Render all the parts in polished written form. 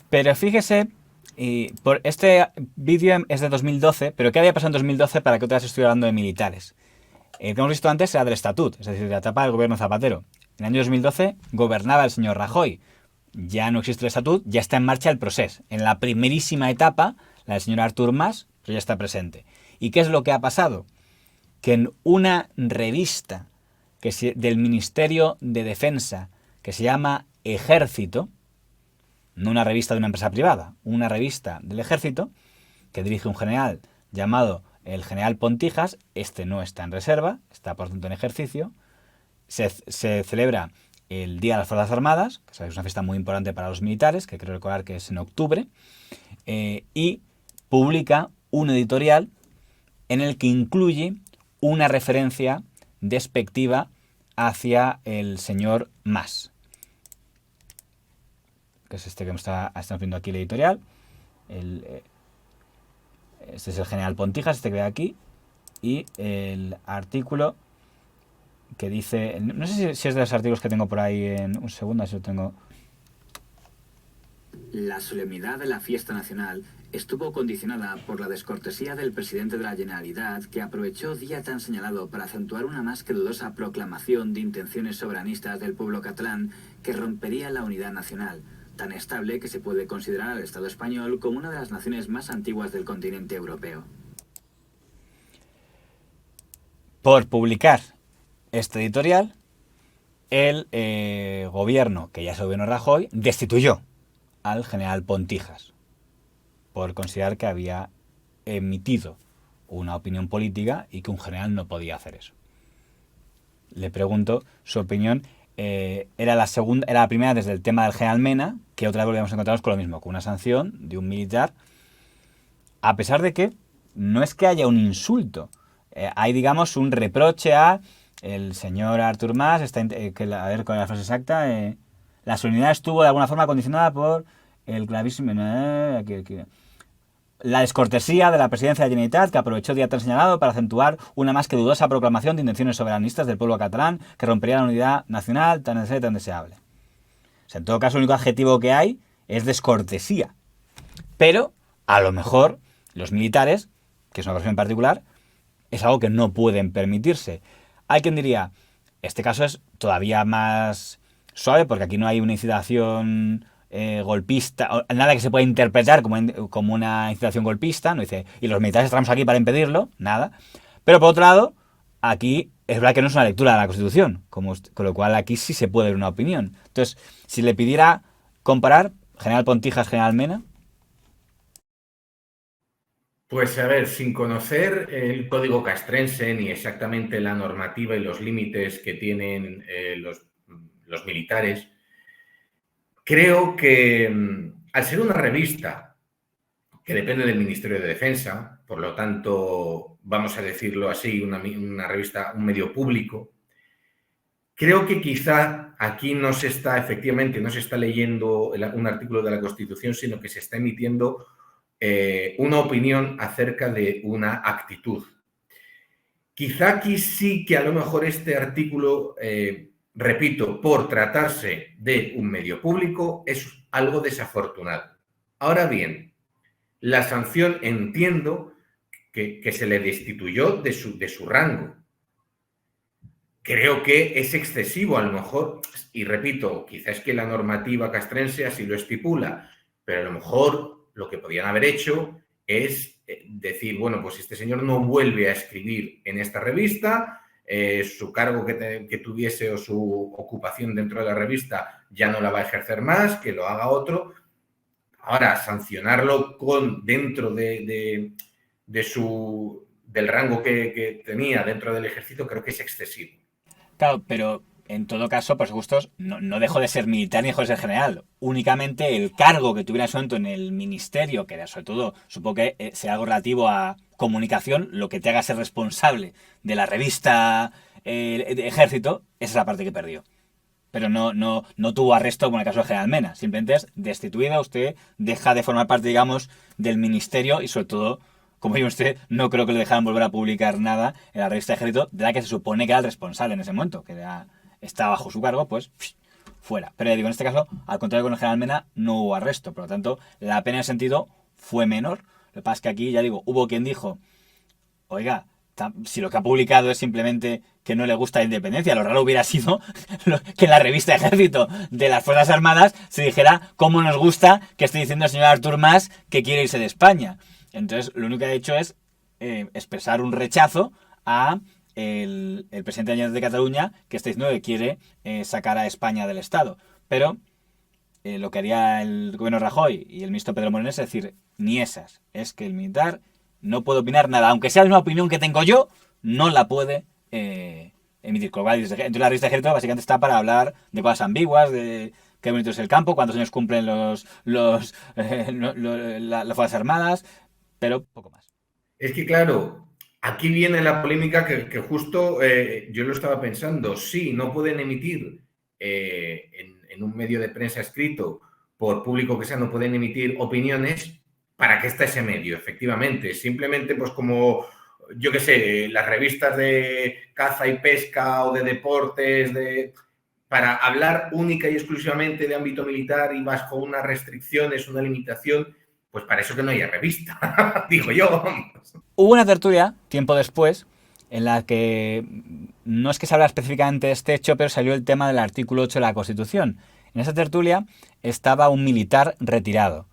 Pero fíjese, y por este vídeo es de 2012, pero ¿qué había pasado en 2012 para que otra vez estuviera hablando de militares? El que hemos visto antes era del estatut, es decir, de la etapa del gobierno Zapatero. En el año 2012 gobernaba el señor Rajoy. Ya no existe el estatut, ya está en marcha el proceso. En la primerísima etapa, la del señor Artur Mas, pero ya está presente. ¿Y qué es lo que ha pasado? Que en una revista del Ministerio de Defensa que se llama Ejército, no una revista de una empresa privada, una revista del Ejército, que dirige un general llamado el general Pontijas, este no está en reserva, está por tanto en ejercicio, se celebra el Día de las Fuerzas Armadas, que es una fiesta muy importante para los militares, que creo recordar que es en octubre, y publica un editorial en el que incluye una referencia despectiva hacia el señor Mas, que es este que estamos viendo aquí el editorial. Este es el general Pontijas, este que ve aquí, y el artículo que dice, no sé si es de los artículos que tengo por ahí en un segundo, si lo tengo. La solemnidad de la fiesta nacional estuvo condicionada por la descortesía del presidente de la Generalitat, que aprovechó día tan señalado para acentuar una más que dudosa proclamación de intenciones soberanistas del pueblo catalán que rompería la unidad nacional, tan estable que se puede considerar al Estado español como una de las naciones más antiguas del continente europeo. Por publicar este editorial, el gobierno, que ya es el gobierno Rajoy, destituyó al general Pontijas por considerar que había emitido una opinión política y que un general no podía hacer eso. Le pregunto su opinión. Era la primera desde el tema del general Mena, que otra vez volvíamos a encontrarnos con lo mismo, con una sanción de un militar, a pesar de que no es que haya un insulto, hay, digamos, un reproche a el señor Artur Mas, a ver cuál es la frase exacta, la solemnidad estuvo de alguna forma condicionada por el clavísimo, la descortesía de la presidencia de la Generalitat, que aprovechó día tan señalado para acentuar una más que dudosa proclamación de intenciones soberanistas del pueblo catalán que rompería la unidad nacional tan necesaria y tan deseable. O sea, en todo caso, el único adjetivo que hay es descortesía. Pero, a lo mejor, los militares, que es una cosa en particular, es algo que no pueden permitirse. Hay quien diría, este caso es todavía más suave porque aquí no hay una incitación golpista, nada que se pueda interpretar como una incitación golpista, no dice, y los militares estamos aquí para impedirlo, nada. Pero por otro lado, aquí es verdad que no es una lectura de la Constitución, con lo cual aquí sí se puede ver una opinión. Entonces, si le pidiera comparar General Pontijas, General Mena. Pues a ver, sin conocer el código castrense ni exactamente la normativa y los límites que tienen los militares, creo que al ser una revista que depende del Ministerio de Defensa, por lo tanto, vamos a decirlo así, una revista, un medio público, creo que quizá aquí efectivamente, no se está leyendo un artículo de la Constitución, sino que se está emitiendo una opinión acerca de una actitud. Quizá aquí sí que a lo mejor este artículo, repito, por tratarse de un medio público, es algo desafortunado. Ahora bien, la sanción entiendo que se le destituyó de su rango. Creo que es excesivo a lo mejor, y repito, quizás que la normativa castrense así lo estipula, pero a lo mejor lo que podían haber hecho es decir, bueno, pues este señor no vuelve a escribir en esta revista, su cargo que tuviese o su ocupación dentro de la revista ya no la va a ejercer más, que lo haga otro. Ahora, sancionarlo dentro del rango que tenía dentro del ejército creo que es excesivo. Claro, pero en todo caso, por supuesto, no dejó de ser militar ni dejó de ser general. Únicamente el cargo que tuviera en su momento en el ministerio, que era sobre todo, supongo que sea algo relativo a comunicación, lo que te haga ser responsable de la revista de Ejército, esa es la parte que perdió. Pero no tuvo arresto como en el caso de General Mena. Simplemente es destituida, usted deja de formar parte, digamos, del ministerio y sobre todo, como dice usted, no creo que le dejaran volver a publicar nada en la revista de Ejército, de la que se supone que era el responsable en ese momento, que está bajo su cargo, pues fuera. Pero ya digo, en este caso, al contrario que con el general Mena, no hubo arresto. Por lo tanto, la pena en ese sentido fue menor. Lo que pasa es que aquí, ya digo, hubo quien dijo, oiga, si lo que ha publicado es simplemente que no le gusta la independencia, lo raro hubiera sido que en la revista Ejército de las Fuerzas Armadas se dijera cómo nos gusta que esté diciendo el señor Artur Mas que quiere irse de España. Entonces, lo único que ha hecho es expresar un rechazo a el presidente de Cataluña, que está diciendo que quiere sacar a España del Estado. Pero lo que haría el gobierno Rajoy y el ministro Pedro Moreno es decir, ni esas, es que el militar no puede opinar nada, aunque sea la misma opinión que tengo yo, no la puede emitir. Entonces la revista Ejército básicamente está para hablar de cosas ambiguas, de qué bonito es el campo, cuántos años cumplen las Fuerzas Armadas, pero poco más. Es que claro, aquí viene la polémica que justo yo lo estaba pensando. Sí, no pueden emitir en un medio de prensa escrito, por público que sea, no pueden emitir opiniones. ¿Para qué está ese medio? Efectivamente, simplemente pues como, yo qué sé, las revistas de caza y pesca o de deportes, para hablar única y exclusivamente de ámbito militar y bajo unas restricciones, una limitación, pues para eso que no haya revista, digo yo. Hubo una tertulia, tiempo después, en la que no es que se habla específicamente de este hecho, pero salió el tema del artículo 8 de la Constitución. En esa tertulia estaba un militar retirado.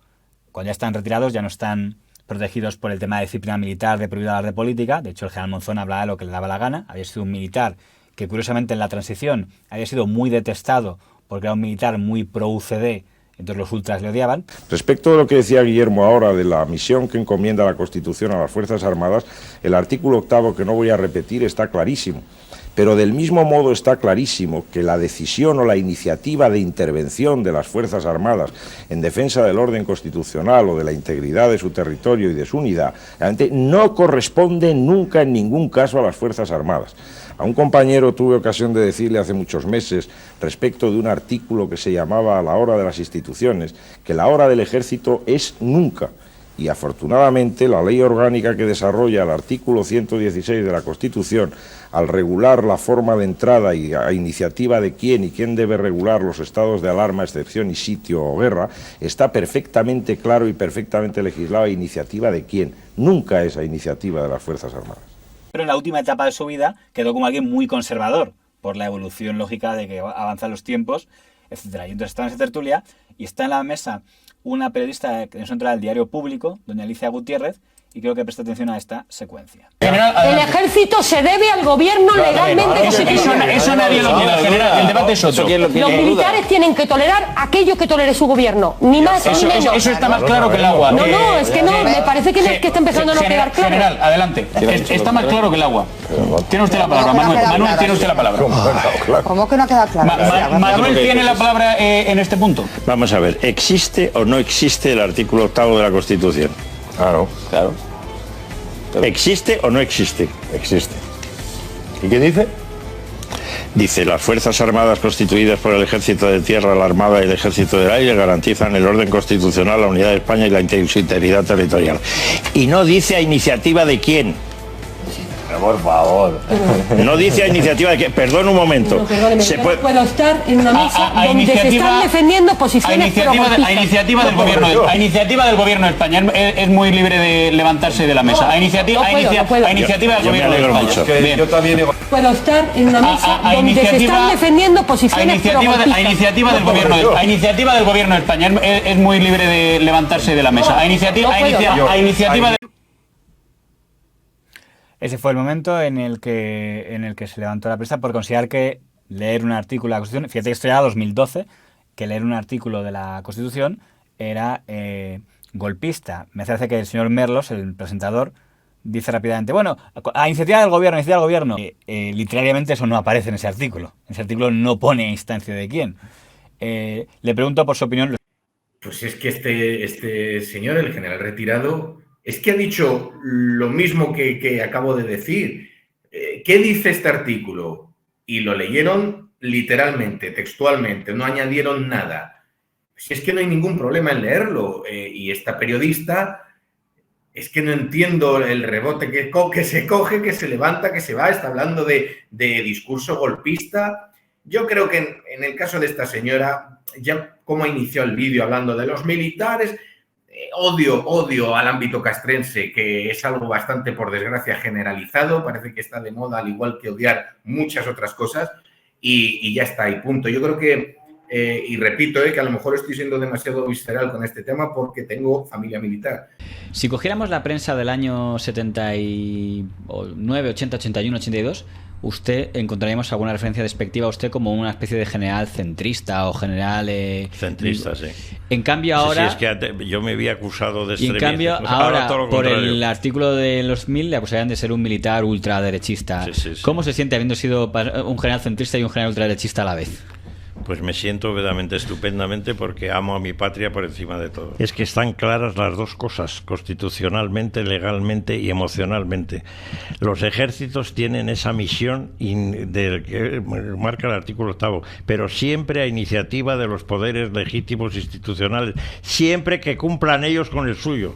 Cuando ya están retirados ya no están protegidos por el tema de disciplina militar, de prohibido hablar de política. De hecho, el general Monzón hablaba de lo que le daba la gana. Había sido un militar que, curiosamente, en la transición había sido muy detestado porque era un militar muy pro-UCD, entonces los ultras le odiaban. Respecto de lo que decía Guillermo ahora de la misión que encomienda la Constitución a las Fuerzas Armadas, el artículo 8, que no voy a repetir, está clarísimo. Pero del mismo modo está clarísimo que la decisión o la iniciativa de intervención de las Fuerzas Armadas en defensa del orden constitucional o de la integridad de su territorio y de su unidad, realmente no corresponde nunca en ningún caso a las Fuerzas Armadas. A un compañero tuve ocasión de decirle hace muchos meses, respecto de un artículo que se llamaba La hora de las instituciones, que la hora del ejército es nunca. Y afortunadamente la ley orgánica que desarrolla el artículo 116 de la Constitución, al regular la forma de entrada y a iniciativa de quién y quién debe regular los estados de alarma, excepción y sitio o guerra, está perfectamente claro y perfectamente legislado a iniciativa de quién. Nunca es a iniciativa de las Fuerzas Armadas. Pero en la última etapa de su vida quedó como alguien muy conservador por la evolución lógica de que avanzan los tiempos, etcétera. Y entonces está en esa tertulia y está en la mesa una periodista que nos entra del Diario Público, doña Alicia Gutiérrez, y creo que presta atención a esta secuencia. El ejército se debe al gobierno legalmente. Eso nadie lo quiere, general. El debate es otro. Los militares tienen que tolerar aquello que tolere su gobierno, ni más ni menos. Eso está más claro que el agua. No, es que no, me parece que está empezando a no quedar claro. General, adelante. Está más claro que el agua. Tiene usted la palabra, Manuel, tiene usted la palabra. ¿Cómo que no ha quedado claro? Manuel tiene la palabra en este punto. Vamos a ver, ¿existe o no existe el artículo 8 de la Constitución? Claro. ¿Existe o no existe? Existe. ¿Y qué dice? Dice, las Fuerzas Armadas constituidas por el Ejército de Tierra, la Armada y el Ejército del Aire garantizan el orden constitucional, la unidad de España y su integridad territorial. Y no dice a iniciativa de quién. Por favor. No dice a iniciativa de quién. Perdón un momento. No, perdóneme, yo no puedo estar en una mesa donde se están defendiendo posiciones a iniciativa del gobierno de España. Es muy libre de levantarse de la mesa. A iniciativa del gobierno de España. Yo también puedo estar en una mesa donde se están defendiendo posiciones a iniciativa del gobierno de España. Es muy libre de levantarse de la mesa. A iniciativa de... Ese fue el momento en el que se levantó la prensa por considerar que leer un artículo de la Constitución, fíjate que esto era 2012, que leer un artículo de la Constitución era golpista. Me hace que el señor Merlos, el presentador, dice rápidamente, bueno, a iniciativa del gobierno. Literariamente eso no aparece en ese artículo. Ese artículo no pone a instancia de quién. Le pregunto por su opinión. Pues es que este señor, el general retirado, es que ha dicho lo mismo que acabo de decir. ¿Qué dice este artículo? Y lo leyeron literalmente, textualmente, no añadieron nada. Si es que no hay ningún problema en leerlo. Y esta periodista, es que no entiendo el rebote que se coge, que se levanta, que se va, está hablando de discurso golpista. Yo creo que en el caso de esta señora, ya como inició el vídeo hablando de los militares, odio al ámbito castrense, que es algo bastante, por desgracia, generalizado. Parece que está de moda, al igual que odiar muchas otras cosas, y ya está, y punto. Yo creo que, y repito, que a lo mejor estoy siendo demasiado visceral con este tema porque tengo familia militar. Si cogiéramos la prensa del año 79, 80, 81, 82... usted encontraríamos alguna referencia despectiva a usted como una especie de general centrista o general... centrista, sí. En cambio ahora... Sí, es que yo me vi acusado de extremismo. Y en cambio ahora por el artículo de los 1000, le acusarían de ser un militar ultraderechista. Sí. ¿Cómo se siente habiendo sido un general centrista y un general ultraderechista a la vez? Pues me siento verdaderamente estupendamente porque amo a mi patria por encima de todo. Es que están claras las dos cosas, constitucionalmente, legalmente y emocionalmente. Los ejércitos tienen esa misión que marca el artículo 8, pero siempre a iniciativa de los poderes legítimos institucionales, siempre que cumplan ellos con el suyo.